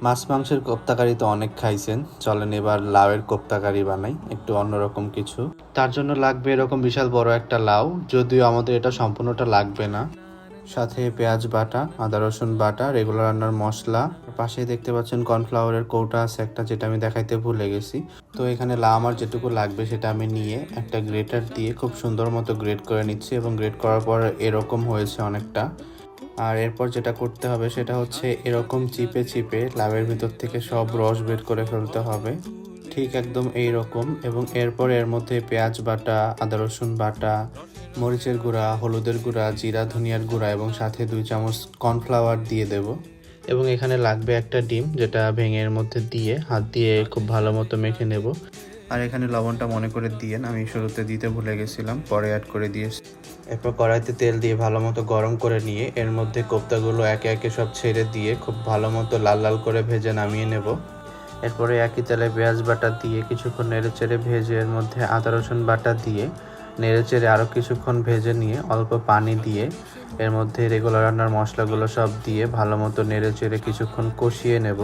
মাছ মাংসের কোপ্তাকারি তো অনেক খাইছেন, চলেন এবার লাউয়ের কোপ্তাকারি বানাই, একটু অন্যরকম কিছু। তার জন্য লাগবে এরকম বিশাল বড় একটা লাউ, যদিও আমাদের এটা সম্পূর্ণটা লাগবে না। সাথে পেঁয়াজ বাটা, আদা রসুন বাটা, রেগুলার রান্নার মশলা, পাশেই দেখতে পাচ্ছেন কর্নফ্লাওয়ারের কৌটা আছে একটা, যেটা আমি দেখাইতে ভুলে গেছি। তো এখানে লাউ আমার যেটুকু লাগবে সেটা আমি নিয়ে একটা গ্রেটার দিয়ে খুব সুন্দর মতো গ্রেট করে নিচ্ছি, এবং গ্রেট করার পর এরকম হয়েছে অনেকটা। আর এরপর যেটা করতে হবে সেটা হচ্ছে এরকম চিপে চিপে লাউয়ের ভিতর থেকে সব রস বের করে ফেলতে হবে, ঠিক একদম এই রকম। এবং এরপর এর মধ্যে পেঁয়াজ বাটা, আদা রসুন বাটা, মরিচের গুঁড়া, হলুদের গুঁড়া, জিরা ধনিয়ার গুঁড়া এবং সাথে 2 চামচ কর্নফ্লাওয়ার দিয়ে দেব। এবং এখানে লাগবে একটা ডিম, যেটা ভেঙে এর মধ্যে দিয়ে হাত দিয়ে খুব ভালো মতো মেখে নেব। আর এখানে লবণটা মনে করে দিয়েন, আমি শুরুতে দিতে ভুলে গেছিলাম, পরে অ্যাড করে দিয়েছি। এরপর কড়াইতে তেল দিয়ে ভালো মতো গরম করে নিয়ে এর মধ্যে কোপ্তাগুলো একে একে সব ছেড়ে দিয়ে খুব ভালো মতো লাল লাল করে ভেজে নামিয়ে নেব। এরপরে একই তেলে পেঁয়াজ বাটা দিয়ে কিছুক্ষণ নেড়েচেড়ে ভেজে এর মধ্যে আদা রসুন বাটা দিয়ে নেড়েচেড়ে আরও কিছুক্ষণ ভেজে নিয়ে অল্প পানি দিয়ে এর মধ্যে রেগুলার রান্নার মশলাগুলো সব দিয়ে ভালো মতো নেড়েচেড়ে কিছুক্ষণ কষিয়ে নেব।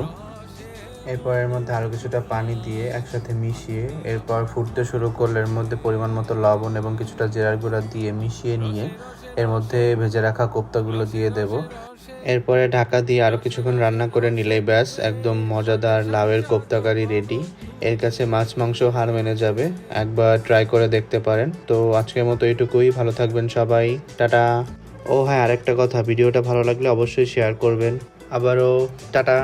এরপর এর মধ্যে আরও কিছুটা পানি দিয়ে একসাথে মিশিয়ে এরপর ফুটতে শুরু করলে এর মধ্যে পরিমাণ মতো লবণ এবং কিছুটা জিরার গুঁড়া দিয়ে মিশিয়ে নিয়ে এর মধ্যে ভেজে রাখা কোপ্তাগুলো দিয়ে দেব। এরপরে ঢাকা দিয়ে আরও কিছুক্ষণ রান্না করে নিলেই ব্যাস একদম মজাদার লাউয়ের কোপ্তাকারি রেডি। এর কাছে মাছ মাংস হার মেনে যাবে, একবার ট্রাই করে দেখতে পারেন। তো আজকের মতো এইটুকুই, ভালো থাকবেন সবাই, টাটা। ও হ্যাঁ, আরেকটা কথা, ভিডিওটা ভালো লাগলে অবশ্যই শেয়ার করবেন। আবারও টাটা।